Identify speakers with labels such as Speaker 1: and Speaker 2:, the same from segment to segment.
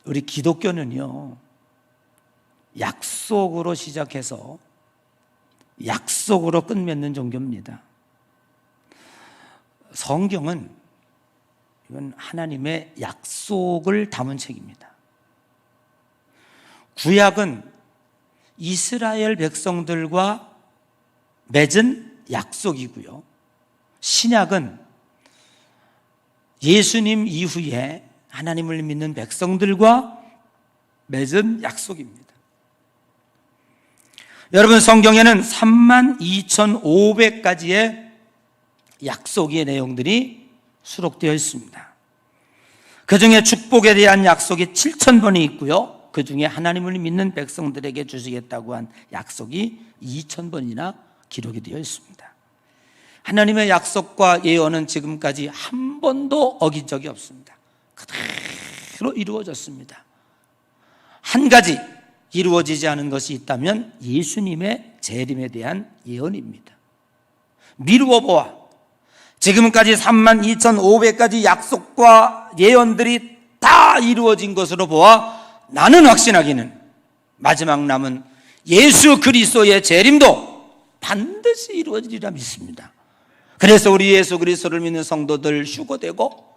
Speaker 1: 우리 기독교는요, 약속으로 시작해서 약속으로 끝맺는 종교입니다. 성경은 이건 하나님의 약속을 담은 책입니다. 구약은 이스라엘 백성들과 맺은 약속이고요, 신약은 예수님 이후에 하나님을 믿는 백성들과 맺은 약속입니다. 여러분, 성경에는 32,500가지의 약속의 내용들이 수록되어 있습니다. 그 중에 축복에 대한 약속이 7,000번이 있고요, 그 중에 하나님을 믿는 백성들에게 주시겠다고 한 약속이 2,000번이나 기록이 되어 있습니다. 하나님의 약속과 예언은 지금까지 한 번도 어긴 적이 없습니다. 그대로 이루어졌습니다. 한 가지 이루어지지 않은 것이 있다면 예수님의 재림에 대한 예언입니다. 미루어 보아 지금까지 32,500가지 약속과 예언들이 다 이루어진 것으로 보아 나는 확신하기는 마지막 남은 예수 그리스도의 재림도 반드시 이루어지리라 믿습니다. 그래서 우리 예수 그리스도를 믿는 성도들 휴거되고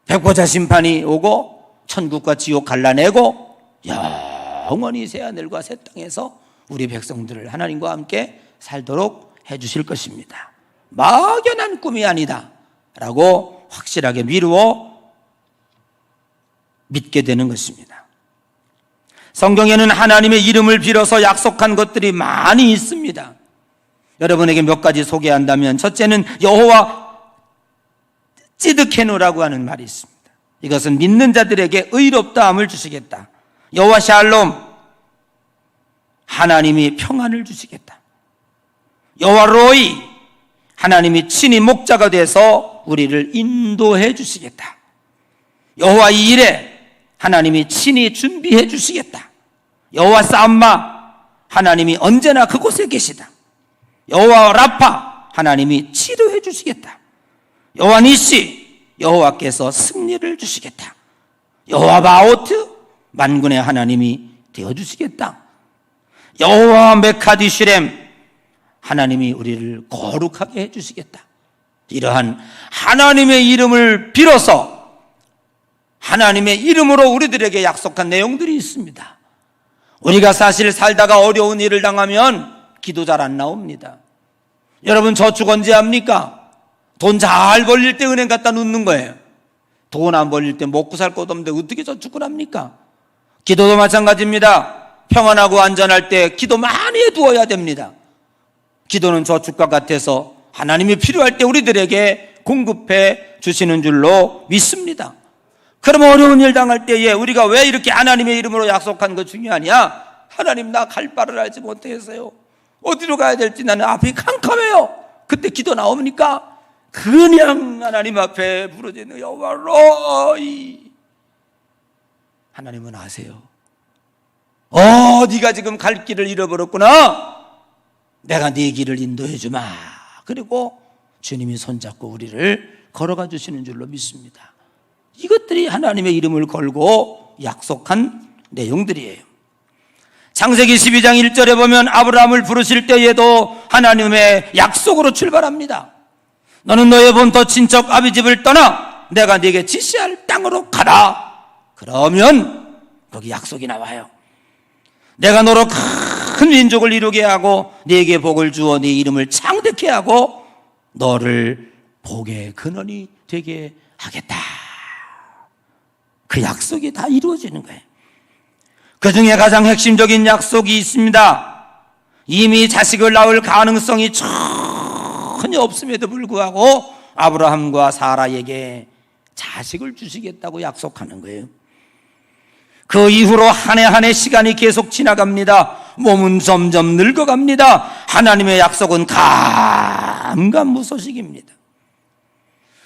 Speaker 1: 백보자 심판이 오고 천국과 지옥 갈라내고 영원히 새하늘과 새 땅에서 우리 백성들을 하나님과 함께 살도록 해주실 것입니다. 막연한 꿈이 아니다 라고 확실하게 미루어 믿게 되는 것입니다. 성경에는 하나님의 이름을 빌어서 약속한 것들이 많이 있습니다. 여러분에게 몇 가지 소개한다면, 첫째는 여호와 찌드케누라고 하는 말이 있습니다. 이것은 믿는 자들에게 의롭다함을 주시겠다. 여호와 샬롬, 하나님이 평안을 주시겠다. 여호와 로이, 하나님이 친히 목자가 돼서 우리를 인도해 주시겠다. 여호와 이레, 하나님이 친히 준비해 주시겠다. 여호와 쌈마, 하나님이 언제나 그곳에 계시다. 여호와 라파, 하나님이 치료해 주시겠다. 여호와 니시, 여호와께서 승리를 주시겠다. 여호와 바오트, 만군의 하나님이 되어주시겠다. 여호와 메카디슈렘, 하나님이 우리를 거룩하게 해주시겠다. 이러한 하나님의 이름을 빌어서 하나님의 이름으로 우리들에게 약속한 내용들이 있습니다. 우리가 사실 살다가 어려운 일을 당하면 기도 잘 안 나옵니다. 여러분, 저축 언제 합니까? 돈 잘 벌릴 때 은행 갖다 놓는 거예요. 돈 안 벌릴 때 먹고 살 것도 없는데 어떻게 저축을 합니까? 기도도 마찬가지입니다. 평안하고 안전할 때 기도 많이 해두어야 됩니다. 기도는 저축과 같아서 하나님이 필요할 때 우리들에게 공급해 주시는 줄로 믿습니다. 그럼 어려운 일 당할 때에 우리가 왜 이렇게 하나님의 이름으로 약속한 거 중요하냐? 하나님, 나 갈 바를 알지 못해서요, 어디로 가야 될지 나는 앞이 캄캄해요. 그때 기도 나옵니까? 그냥 하나님 앞에 부르짖는 여호와 로이, 하나님은 아세요. 네가 지금 갈 길을 잃어버렸구나. 내가 네 길을 인도해 주마. 그리고 주님이 손잡고 우리를 걸어가 주시는 줄로 믿습니다. 이것들이 하나님의 이름을 걸고 약속한 내용들이에요. 창세기 12장 1절에 보면 아브라함을 부르실 때에도 하나님의 약속으로 출발합니다. 너는 너의 본토 친척 아비집을 떠나 내가 네게 지시할 땅으로 가라. 그러면 거기 약속이 나와요. 내가 너로 큰 민족을 이루게 하고 네게 복을 주어 네 이름을 창대케 하고 너를 복의 근원이 되게 하겠다. 그 약속이 다 이루어지는 거예요. 그 중에 가장 핵심적인 약속이 있습니다. 이미 자식을 낳을 가능성이 전혀 없음에도 불구하고 아브라함과 사라에게 자식을 주시겠다고 약속하는 거예요. 그 이후로 한 해 한 해 시간이 계속 지나갑니다. 몸은 점점 늙어갑니다. 하나님의 약속은 감감무소식입니다.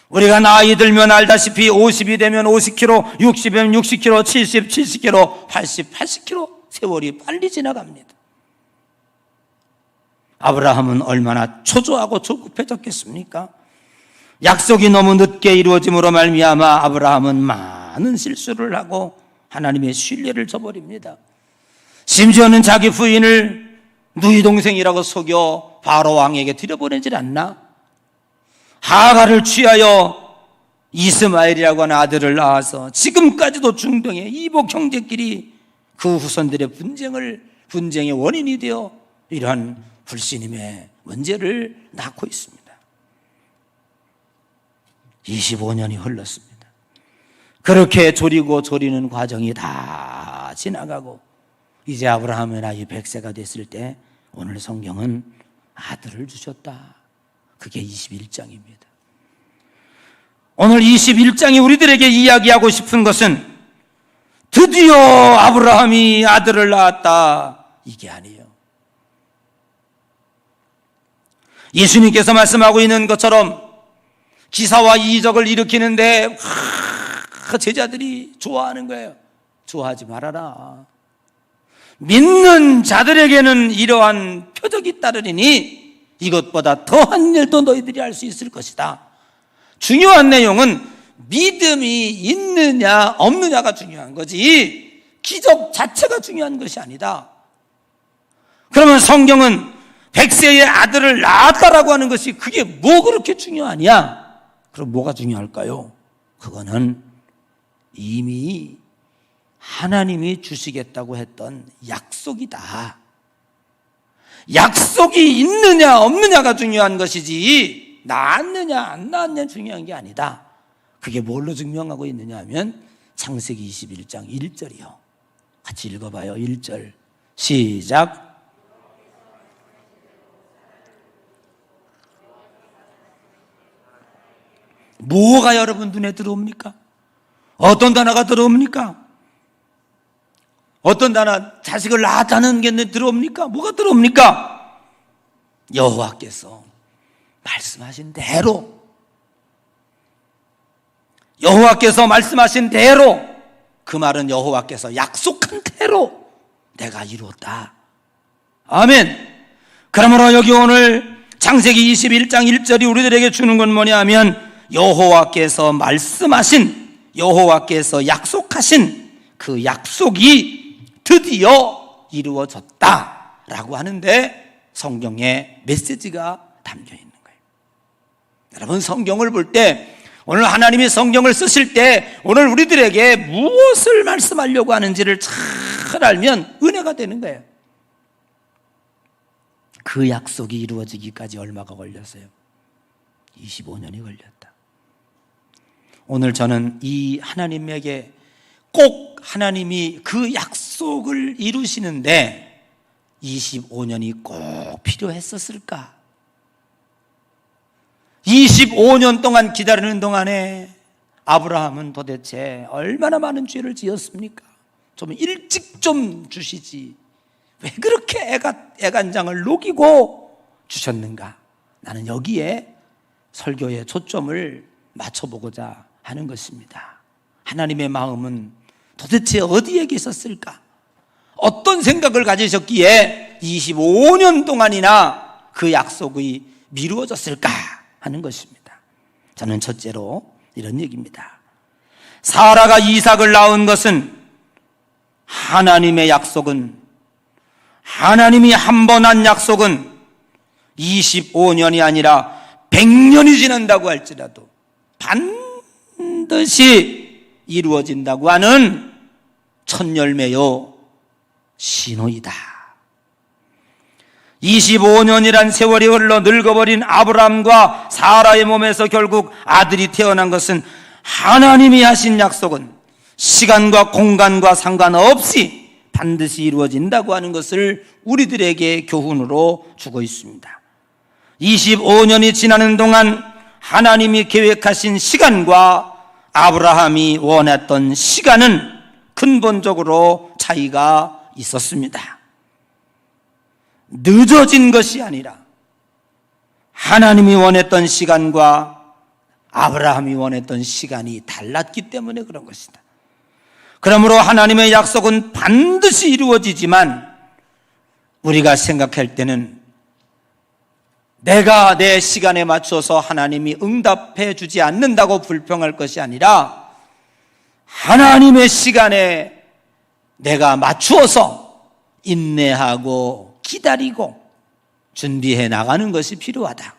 Speaker 1: 우리가 나이 들면 알다시피 50이 되면 50km, 60이면 60km, 70, 70km, 80, 80km 세월이 빨리 지나갑니다. 아브라함은 얼마나 초조하고 조급해졌겠습니까? 약속이 너무 늦게 이루어짐으로 말미암아 아브라함은 많은 많은 실수를 하고 하나님의 신뢰를 저버립니다. 심지어는 자기 부인을 누이 동생이라고 속여 바로 왕에게 들여보내질 않나? 하갈을 취하여 이스마엘이라고 하는 아들을 낳아서 지금까지도 중동의 이복 형제끼리 그 후손들의 분쟁의 원인이 되어 이러한 불신임의 문제를 낳고 있습니다. 25년이 흘렀습니다. 그렇게 조리는 과정이 다 지나가고 이제 아브라함의 나이 100세가 됐을 때 오늘 성경은 아들을 주셨다. 그게 21장입니다. 오늘 21장이 우리들에게 이야기하고 싶은 것은 드디어 아브라함이 아들을 낳았다, 이게 아니에요. 예수님께서 말씀하고 있는 것처럼 기사와 이적을 일으키는데 제자들이 좋아하는 거예요. 좋아하지 말아라. 믿는 자들에게는 이러한 표적이 따르리니 이것보다 더한 일도 너희들이 할 수 있을 것이다. 중요한 내용은 믿음이 있느냐 없느냐가 중요한 거지 기적 자체가 중요한 것이 아니다. 그러면 성경은 100세의 아들을 낳았다라고 하는 것이 그게 뭐 그렇게 중요하냐? 그럼 뭐가 중요할까요? 그거는 이미 하나님이 주시겠다고 했던 약속이다. 약속이 있느냐 없느냐가 중요한 것이지 낳았느냐 안 낳았느냐 중요한 게 아니다. 그게 뭘로 증명하고 있느냐 하면 창세기 21장 1절이요. 같이 읽어봐요. 1절 시작. 뭐가 여러분 눈에 들어옵니까? 어떤 단어가 들어옵니까? 어떤 단어, 자식을 낳았다는 게 들어옵니까? 뭐가 들어옵니까? 여호와께서 말씀하신 대로, 여호와께서 말씀하신 대로, 그 말은 여호와께서 약속한 대로 내가 이루었다. 아멘. 그러므로 여기 오늘 창세기 21장 1절이 우리들에게 주는 건 뭐냐 하면 여호와께서 말씀하신, 여호와께서 약속하신 그 약속이 드디어 이루어졌다라고 하는데 성경에 메시지가 담겨 있는 거예요. 여러분, 성경을 볼 때, 오늘 하나님이 성경을 쓰실 때 오늘 우리들에게 무엇을 말씀하려고 하는지를 잘 알면 은혜가 되는 거예요. 그 약속이 이루어지기까지 얼마가 걸렸어요? 25년이 걸렸다. 오늘 저는 이 하나님에게 꼭 하나님이 그 약속을 이루시는데 25년이 꼭 필요했었을까? 25년 동안 기다리는 동안에 아브라함은 도대체 얼마나 많은 죄를 지었습니까? 좀 일찍 좀 주시지 왜 그렇게 애간장을 녹이고 주셨는가? 나는 여기에 설교의 초점을 맞춰보고자 하는 것입니다. 하나님의 마음은 도대체 어디에 계셨을까? 어떤 생각을 가지셨기에 25년 동안이나 그 약속이 미루어졌을까 하는 것입니다. 저는 첫째로 이런 얘기입니다. 사라가 이삭을 낳은 것은 하나님의 약속은, 하나님이 한 번 한 약속은 25년이 아니라 100년이 지난다고 할지라도 반드시 이루어진다고 하는 첫 열매요 신호이다. 25년이란 세월이 흘러 늙어버린 아브라함과 사라의 몸에서 결국 아들이 태어난 것은 하나님이 하신 약속은 시간과 공간과 상관없이 반드시 이루어진다고 하는 것을 우리들에게 교훈으로 주고 있습니다. 25년이 지나는 동안 하나님이 계획하신 시간과 아브라함이 원했던 시간은 근본적으로 차이가 있었습니다. 늦어진 것이 아니라 하나님이 원했던 시간과 아브라함이 원했던 시간이 달랐기 때문에 그런 것이다. 그러므로 하나님의 약속은 반드시 이루어지지만 우리가 생각할 때는 내가 내 시간에 맞춰서 하나님이 응답해 주지 않는다고 불평할 것이 아니라 하나님의 시간에 내가 맞추어서 인내하고 기다리고 준비해 나가는 것이 필요하다.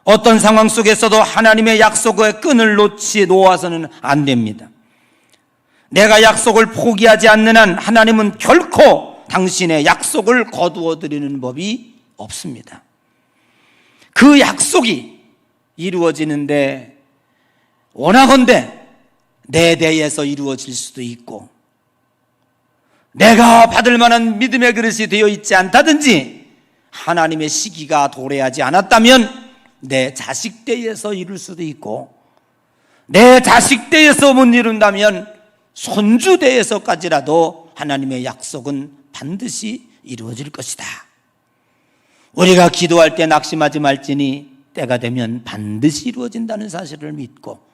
Speaker 1: 어떤 상황 속에서도 하나님의 약속의 끈을 놓아서는 안 됩니다. 내가 약속을 포기하지 않는 한 하나님은 결코 당신의 약속을 거두어 드리는 법이 없습니다. 그 약속이 이루어지는데 원하건대 내 대에서 이루어질 수도 있고, 내가 받을 만한 믿음의 그릇이 되어 있지 않다든지 하나님의 시기가 도래하지 않았다면 내 자식 때에서 이룰 수도 있고, 내 자식 때에서 못 이룬다면 손주 때에서까지라도 하나님의 약속은 반드시 이루어질 것이다. 우리가 기도할 때 낙심하지 말지니 때가 되면 반드시 이루어진다는 사실을 믿고,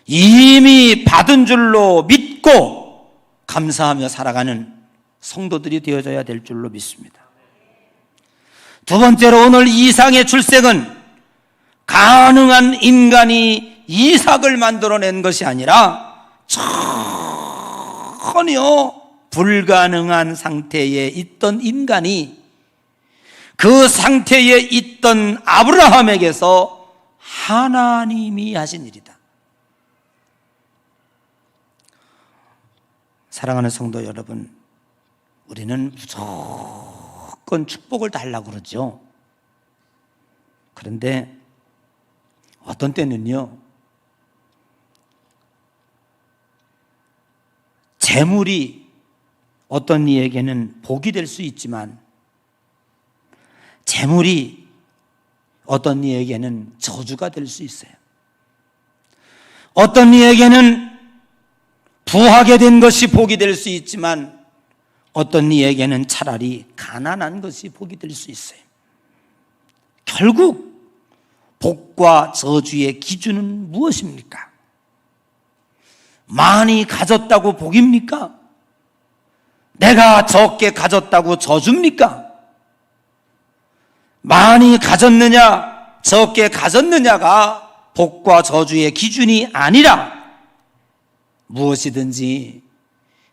Speaker 1: 이미 받은 줄로 믿고 감사하며 살아가는 성도들이 되어져야 될 줄로 믿습니다. 두 번째로, 오늘 이삭의 출생은 가능한 인간이 이삭을 만들어낸 것이 아니라 전혀 불가능한 상태에 있던 인간이 그 상태에 있던 아브라함에게서 하나님이 하신 일이다. 사랑하는 성도 여러분, 우리는 무조건 축복을 달라고 그러죠. 그런데 어떤 때는요, 재물이 어떤 이에게는 복이 될 수 있지만 재물이 어떤 이에게는 저주가 될 수 있어요. 어떤 이에게는 부하게 된 것이 복이 될 수 있지만 어떤 이에게는 차라리 가난한 것이 복이 될 수 있어요. 결국 복과 저주의 기준은 무엇입니까? 많이 가졌다고 복입니까? 내가 적게 가졌다고 저주입니까? 많이 가졌느냐 적게 가졌느냐가 복과 저주의 기준이 아니라 무엇이든지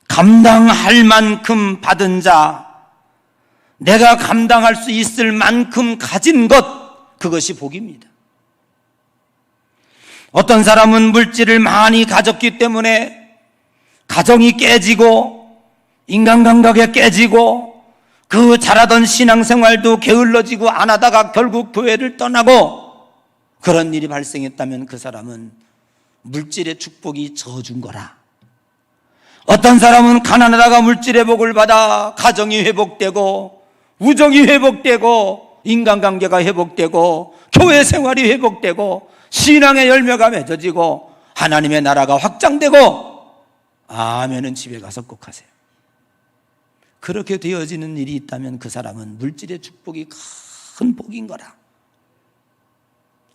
Speaker 1: 감당할 만큼 받은 자, 내가 감당할 수 있을 만큼 가진 것, 그것이 복입니다. 어떤 사람은 물질을 많이 가졌기 때문에 가정이 깨지고 인간관계가 깨지고 그 잘하던 신앙생활도 게을러지고 안 하다가 결국 교회를 떠나고 그런 일이 발생했다면 그 사람은 물질의 축복이 저준 거라. 어떤 사람은 가난하다가 물질의 복을 받아 가정이 회복되고 우정이 회복되고 인간관계가 회복되고 교회 생활이 회복되고 신앙의 열매가 맺어지고 하나님의 나라가 확장되고 아멘은 집에 가서 꼭 하세요. 그렇게 되어지는 일이 있다면 그 사람은 물질의 축복이 큰 복인 거라.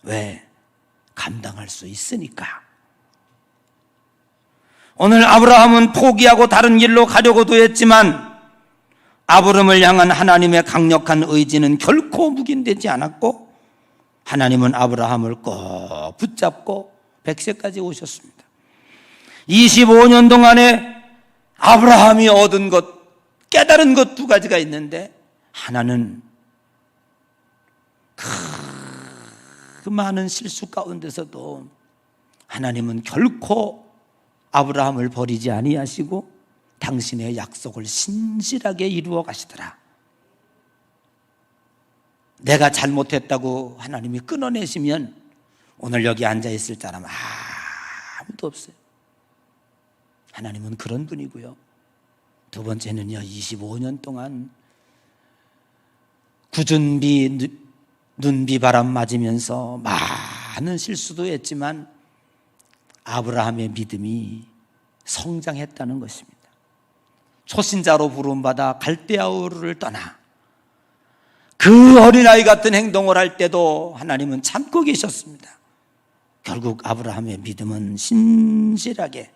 Speaker 1: 왜? 감당할 수 있으니까. 오늘 아브라함은 포기하고 다른 길로 가려고도 했지만 아브라함을 향한 하나님의 강력한 의지는 결코 묵인되지 않았고 하나님은 아브라함을 꼭 붙잡고 100세까지 오셨습니다. 25년 동안에 아브라함이 얻은 것, 깨달은 것 두 가지가 있는데, 하나는 그 많은 실수 가운데서도 하나님은 결코 아브라함을 버리지 아니하시고 당신의 약속을 신실하게 이루어 가시더라. 내가 잘못했다고 하나님이 끊어내시면 오늘 여기 앉아있을 사람 아무도 없어요. 하나님은 그런 분이고요. 두 번째는요, 25년 동안 굳은 비, 눈비바람 맞으면서 많은 실수도 했지만 아브라함의 믿음이 성장했다는 것입니다. 초신자로 부름받아 갈대아우르를 떠나 그 어린아이 같은 행동을 할 때도 하나님은 참고 계셨습니다. 결국 아브라함의 믿음은 신실하게,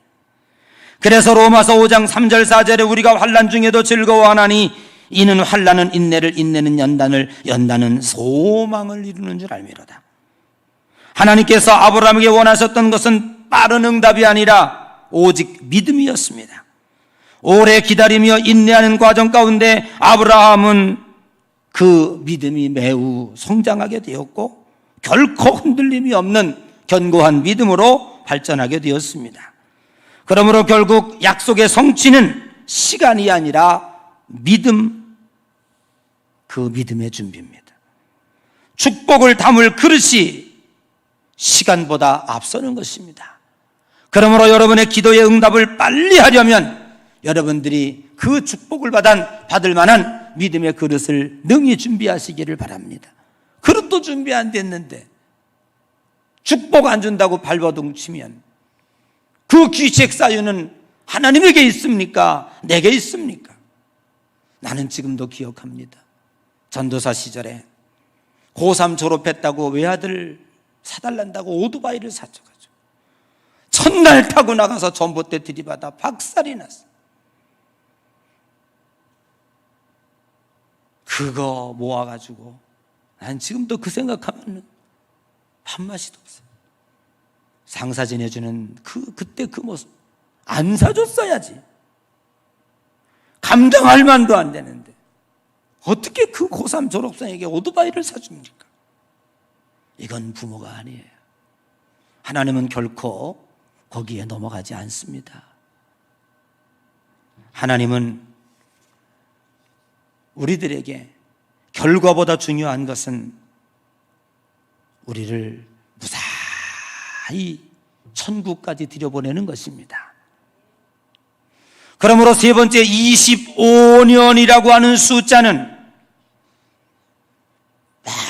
Speaker 1: 그래서 로마서 5장 3절 4절에 우리가 환난 중에도 즐거워하나니 이는 환난은 인내를, 인내는 연단을, 연단은 소망을 이루는 줄 알미로다. 하나님께서 아브라함에게 원하셨던 것은 빠른 응답이 아니라 오직 믿음이었습니다. 오래 기다리며 인내하는 과정 가운데 아브라함은 그 믿음이 매우 성장하게 되었고 결코 흔들림이 없는 견고한 믿음으로 발전하게 되었습니다. 그러므로 결국 약속의 성취는 시간이 아니라 믿음, 그 믿음의 준비입니다. 축복을 담을 그릇이 시간보다 앞서는 것입니다. 그러므로 여러분의 기도의 응답을 빨리 하려면 여러분들이 그 축복을 받을 만한 믿음의 그릇을 능히 준비하시기를 바랍니다. 그릇도 준비 안 됐는데 축복 안 준다고 발버둥 치면 그 귀책 사유는 하나님에게 있습니까? 내게 있습니까? 나는 지금도 기억합니다. 전도사 시절에 고3 졸업했다고 외아들 사달란다고 오토바이를 사줘가지고 첫날 타고 나가서 전봇대 들이받아 박살이 났어. 그거 모아가지고 난 지금도 그 생각하면 밥맛이도 없어요. 상사 지내주는 그때 그 모습 안 사줬어야지. 감당할 만도 안 되는데 어떻게 그 고3 졸업생에게 오토바이를 사줍니까? 이건 부모가 아니에요. 하나님은 결코 거기에 넘어가지 않습니다. 하나님은 우리들에게 결과보다 중요한 것은 우리를 무사히 천국까지 들여보내는 것입니다. 그러므로 세 번째 25년이라고 하는 숫자는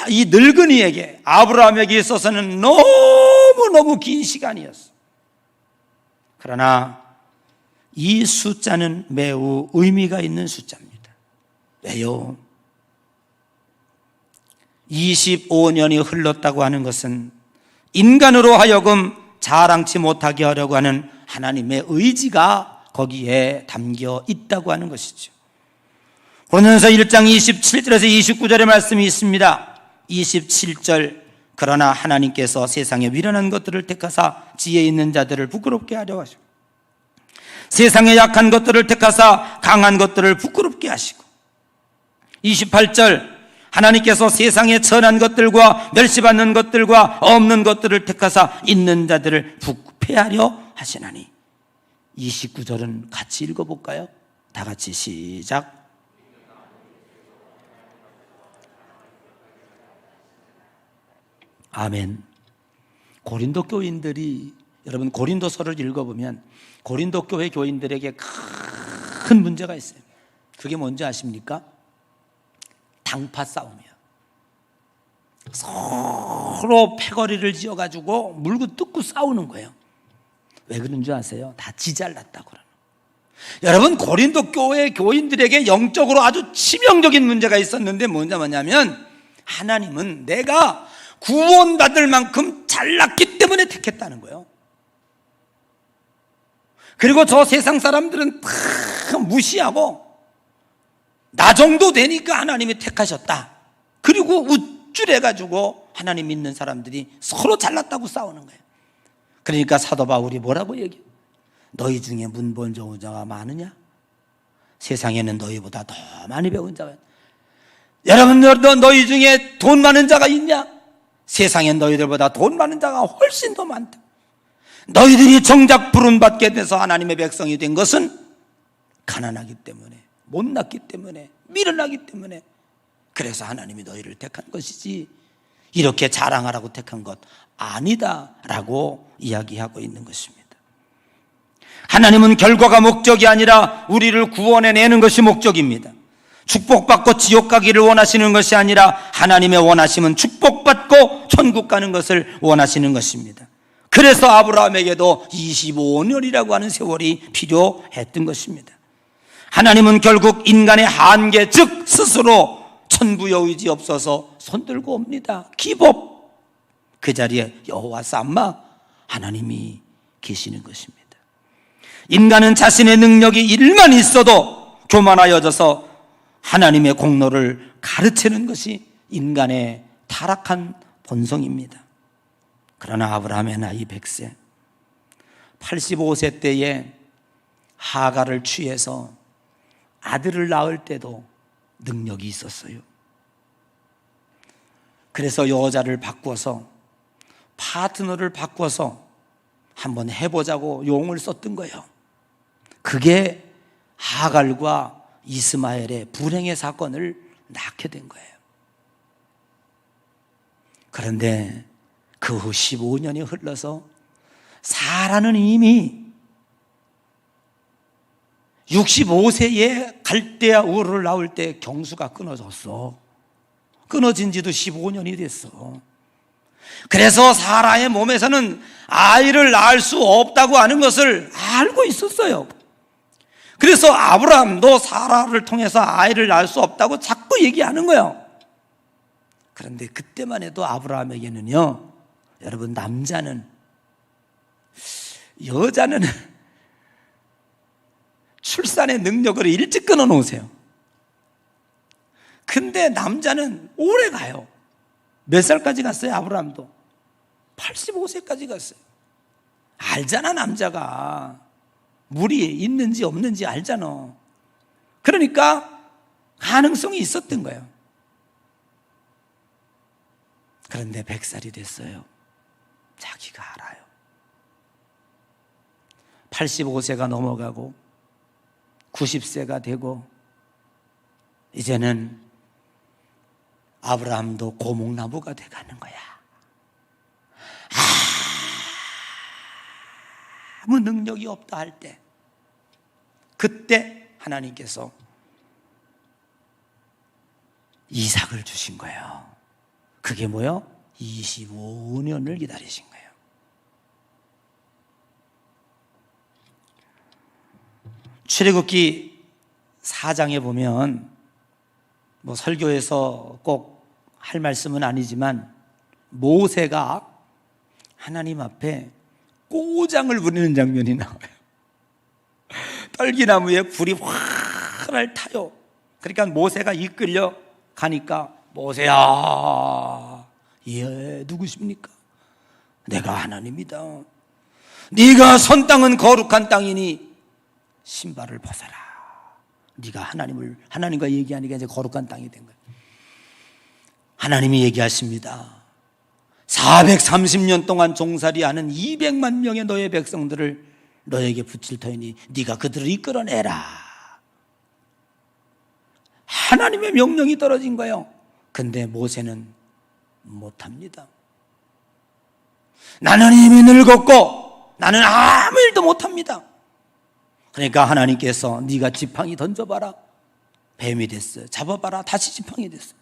Speaker 1: 이 늙은이에게 아브라함에게 있어서는 너무너무 긴 시간이었어. 그러나 이 숫자는 매우 의미가 있는 숫자입니다. 왜요? 25년이 흘렀다고 하는 것은 인간으로 하여금 자랑치 못하게 하려고 하는 하나님의 의지가 거기에 담겨 있다고 하는 것이죠. 고린도전서 1장 27절에서 29절의 말씀이 있습니다. 27절, 그러나 하나님께서 세상에 미련한 것들을 택하사 지혜 있는 자들을 부끄럽게 하려 하시고 세상에 약한 것들을 택하사 강한 것들을 부끄럽게 하시고 28절, 하나님께서 세상에 천한 것들과 멸시받는 것들과 없는 것들을 택하사 있는 자들을 부패하려 하시나니. 29절은 같이 읽어볼까요? 다 같이 시작. 아멘. 고린도 교인들이, 여러분 고린도서를 읽어보면 고린도 교회 교인들에게 큰 문제가 있어요. 그게 뭔지 아십니까? 당파 싸움이야. 서로 패거리를 지어가지고 물고 뜯고 싸우는 거예요. 왜 그런 줄 아세요? 다 지 잘났다고 그러는. 여러분 고린도 교회 교인들에게 영적으로 아주 치명적인 문제가 있었는데 뭐냐면 하나님은 내가 구원받을 만큼 잘났기 때문에 택했다는 거예요. 그리고 저 세상 사람들은 다 무시하고 나 정도 되니까 하나님이 택하셨다. 그리고 우쭐해가지고 하나님 믿는 사람들이 서로 잘났다고 싸우는 거예요. 그러니까 사도 바울이 뭐라고 얘기해? 너희 중에 문본 좋은 자가 많으냐? 세상에는 너희보다 더 많이 배운 자가. 여러분 너희 중에 돈 많은 자가 있냐? 세상엔 너희들보다 돈 많은 자가 훨씬 더 많다. 너희들이 정작 부름받게 돼서 하나님의 백성이 된 것은 가난하기 때문에, 못났기 때문에, 미련하기 때문에, 그래서 하나님이 너희를 택한 것이지 이렇게 자랑하라고 택한 것 아니다라고 이야기하고 있는 것입니다. 하나님은 결과가 목적이 아니라 우리를 구원해내는 것이 목적입니다. 축복받고 지옥 가기를 원하시는 것이 아니라 하나님의 원하심은 축복받고 천국 가는 것을 원하시는 것입니다. 그래서 아브라함에게도 25년이라고 하는 세월이 필요했던 것입니다. 하나님은 결국 인간의 한계, 즉 스스로 천부여의지 없어서 손들고 옵니다. 기법. 그 자리에 여호와 삼마 하나님이 계시는 것입니다. 인간은 자신의 능력이 일만 있어도 교만하여져서 하나님의 공로를 가르치는 것이 인간의 타락한 본성입니다. 그러나 아브라함의 나이 100세, 85세 때에 하갈을 취해서 아들을 낳을 때도 능력이 있었어요. 그래서 여자를 바꿔서, 파트너를 바꿔서 한번 해보자고 용을 썼던 거예요. 그게 하갈과 이스마엘의 불행의 사건을 낳게 된 거예요. 그런데 그 후 15년이 흘러서 사라는 이미 65세에 갈대아 우르를 나올 때 경수가 끊어졌어. 끊어진 지도 15년이 됐어. 그래서 사라의 몸에서는 아이를 낳을 수 없다고 하는 것을 알고 있었어요. 그래서 아브라함도 사라를 통해서 아이를 낳을 수 없다고 자꾸 얘기하는 거예요. 그런데 그때만 해도 아브라함에게는요, 여러분, 여자는 출산의 능력을 일찍 끊어 놓으세요. 근데 남자는 오래 가요. 몇 살까지 갔어요? 아브라함도 85세까지 갔어요. 알잖아, 남자가 물이 있는지 없는지 알잖아. 그러니까 가능성이 있었던 거예요. 그런데 100살이 됐어요. 자기가 알아요. 85세가 넘어가고 90세가 되고 이제는 아브라함도 고목나무가 돼가는 거야. 아무 능력이 없다 할 때, 그때 하나님께서 이삭을 주신 거예요. 그게 뭐요? 25년을 기다리신 거예요. 출애굽기 4장에 보면, 뭐 설교에서 꼭 할 말씀은 아니지만, 모세가 하나님 앞에 꼬장을 부리는 장면이 나와요. 떨기나무에 불이 활활 타요. 그러니까 모세가 이끌려 가니까, 모세야, 예, 누구십니까? 내가 하나님이다. 네가 선 땅은 거룩한 땅이니 신발을 벗어라. 네가 하나님과 얘기하니까 이제 거룩한 땅이 된 거예요. 하나님이 얘기하십니다. 430년 동안 종살이하는 200만 명의 너의 백성들을 너에게 붙일 터이니 네가 그들을 이끌어내라. 하나님의 명령이 떨어진 거예요. 근데 모세는 못합니다. 나는 이미 늙었고 나는 아무 일도 못합니다. 그러니까 하나님께서 네가 지팡이 던져봐라. 뱀이 됐어요. 잡아봐라. 다시 지팡이 됐어요.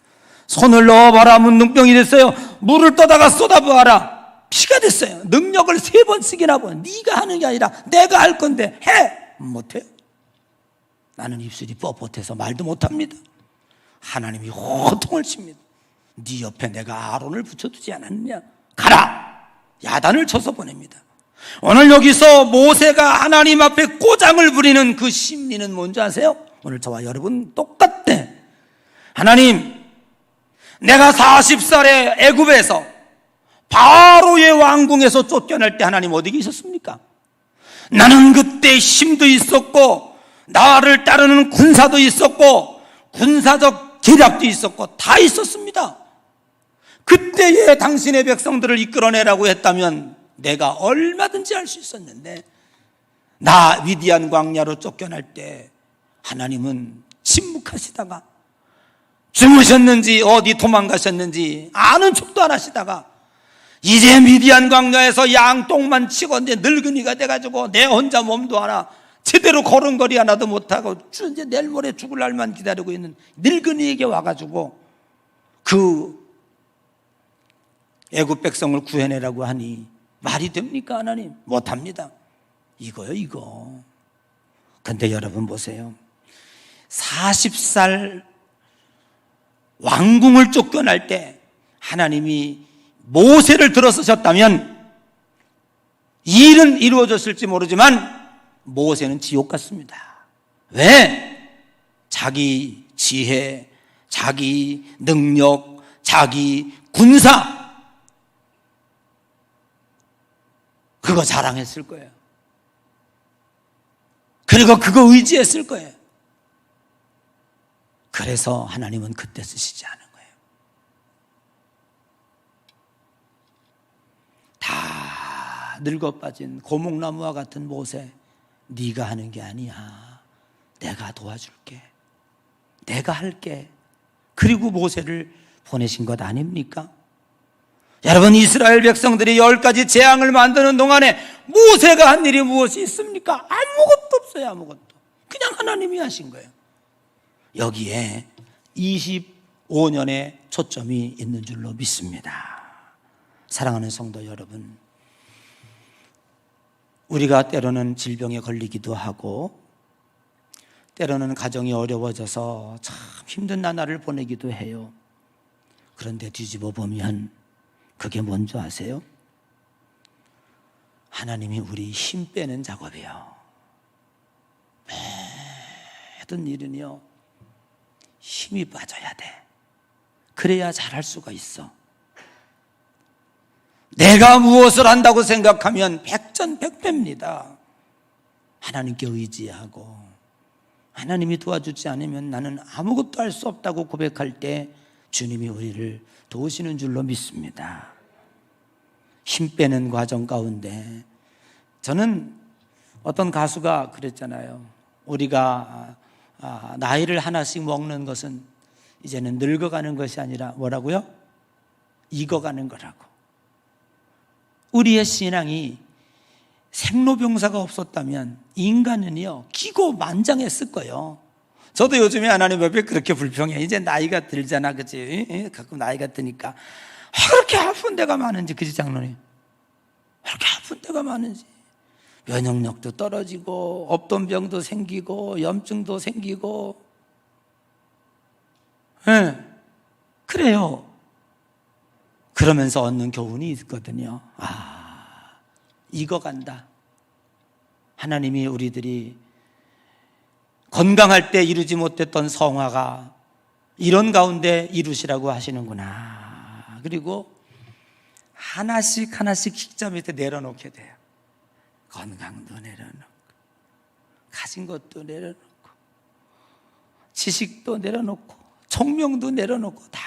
Speaker 1: 손을 넣어봐라. 문둥병이 됐어요. 물을 떠다가 쏟아부어라. 피가 됐어요. 능력을 3번 쓰기나 봐. 네가 하는 게 아니라 내가 할 건데 해. 못해요. 나는 입술이 뻣뻣해서 말도 못합니다. 하나님이 호통을 칩니다. 네 옆에 내가 아론을 붙여두지 않았느냐. 가라. 야단을 쳐서 보냅니다. 오늘 여기서 모세가 하나님 앞에 꼬장을 부리는 그 심리는 뭔지 아세요? 오늘 저와 여러분 똑같대. 하나님, 내가 40살에 애굽에서 바로의 왕궁에서 쫓겨날 때 하나님 어디 계셨습니까? 나는 그때 힘도 있었고 나를 따르는 군사도 있었고 군사적 계략도 있었고 다 있었습니다. 그때에 당신의 백성들을 이끌어내라고 했다면 내가 얼마든지 할 수 있었는데, 나 미디안 광야로 쫓겨날 때 하나님은 침묵하시다가 주무셨는지 어디 도망가셨는지 아는 척도 안 하시다가 이제 미디안 광야에서 양똥만 치고 이제 늙은이가 돼가지고 내 혼자 몸도 하나 제대로 걸음걸이 하나도 못하고 이제 내일 모레 죽을 날만 기다리고 있는 늙은이에게 와가지고 그 애굽 백성을 구해내라고 하니 말이 됩니까? 하나님? 못합니다. 이거요, 이거. 근데 여러분 보세요. 40살 왕궁을 쫓겨날 때 하나님이 모세를 들어서셨다면 이 일은 이루어졌을지 모르지만 모세는 지옥 같습니다. 왜? 자기 지혜, 자기 능력, 자기 군사, 그거 자랑했을 거예요. 그리고 그거 의지했을 거예요. 그래서 하나님은 그때 쓰시지 않은 거예요. 다 늙어 빠진 고목나무와 같은 모세, 네가 하는 게 아니야. 내가 도와줄게. 내가 할게. 그리고 모세를 보내신 것 아닙니까? 여러분, 이스라엘 백성들이 10가지 재앙을 만드는 동안에 모세가 한 일이 무엇이 있습니까? 아무것도 없어요. 아무것도. 그냥 하나님이 하신 거예요. 여기에 25년의 초점이 있는 줄로 믿습니다. 사랑하는 성도 여러분, 우리가 때로는 질병에 걸리기도 하고 때로는 가정이 어려워져서 참 힘든 나날을 보내기도 해요. 그런데 뒤집어 보면 그게 뭔지 아세요? 하나님이 우리 힘 빼는 작업이에요. 모든 일은요, 힘이 빠져야 돼. 그래야 잘할 수가 있어. 내가 무엇을 한다고 생각하면 백전백패입니다. 하나님께 의지하고 하나님이 도와주지 않으면 나는 아무것도 할 수 없다고 고백할 때 주님이 우리를 도우시는 줄로 믿습니다. 힘 빼는 과정 가운데 저는 어떤 가수가 그랬잖아요. 우리가 나이를 하나씩 먹는 것은 이제는 늙어가는 것이 아니라 뭐라고요? 익어가는 거라고. 우리의 신앙이 생로병사가 없었다면 인간은요 기고만장했을 거예요. 저도 요즘에 하나님 앞에 그렇게 불평해. 이제 나이가 들잖아, 그치? 가끔 나이가 드니까 그렇게 아픈 데가 많은지, 그치 장로님? 그렇게 아픈 데가 많은지. 면역력도 떨어지고 없던 병도 생기고 염증도 생기고. 그래요. 그러면서 얻는 교훈이 있거든요. 익어간다. 하나님이 우리들이 건강할 때 이루지 못했던 성화가 이런 가운데 이루시라고 하시는구나. 그리고 하나씩 하나씩 십자 밑에 내려놓게 돼요. 건강도 내려놓고, 가진 것도 내려놓고, 지식도 내려놓고, 총명도 내려놓고, 다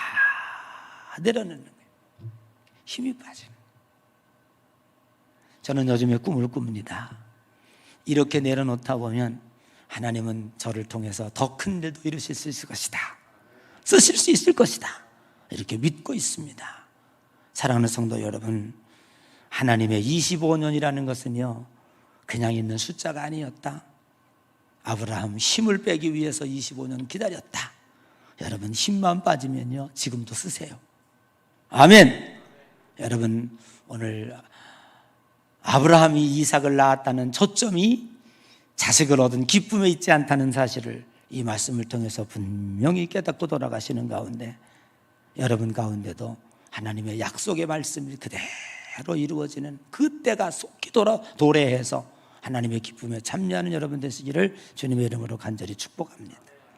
Speaker 1: 내려놓는 거예요. 힘이 빠지는. 저는 요즘에 꿈을 꿉니다. 이렇게 내려놓다 보면 하나님은 저를 통해서 더 큰 일도 이루실 수 있을 것이다. 쓰실 수 있을 것이다. 이렇게 믿고 있습니다. 사랑하는 성도 여러분, 하나님의 25년이라는 것은요 그냥 있는 숫자가 아니었다. 아브라함 힘을 빼기 위해서 25년 기다렸다. 여러분, 힘만 빠지면요 지금도 쓰세요. 아멘. 여러분, 오늘 아브라함이 이삭을 낳았다는 초점이 자식을 얻은 기쁨에 있지 않다는 사실을 이 말씀을 통해서 분명히 깨닫고 돌아가시는 가운데 여러분 가운데도 하나님의 약속의 말씀이 그대로 이루어지는 그때가 속히 도래해서 하나님의 기쁨에 참여하는 여러분 되시기를 주님의 이름으로 간절히 축복합니다.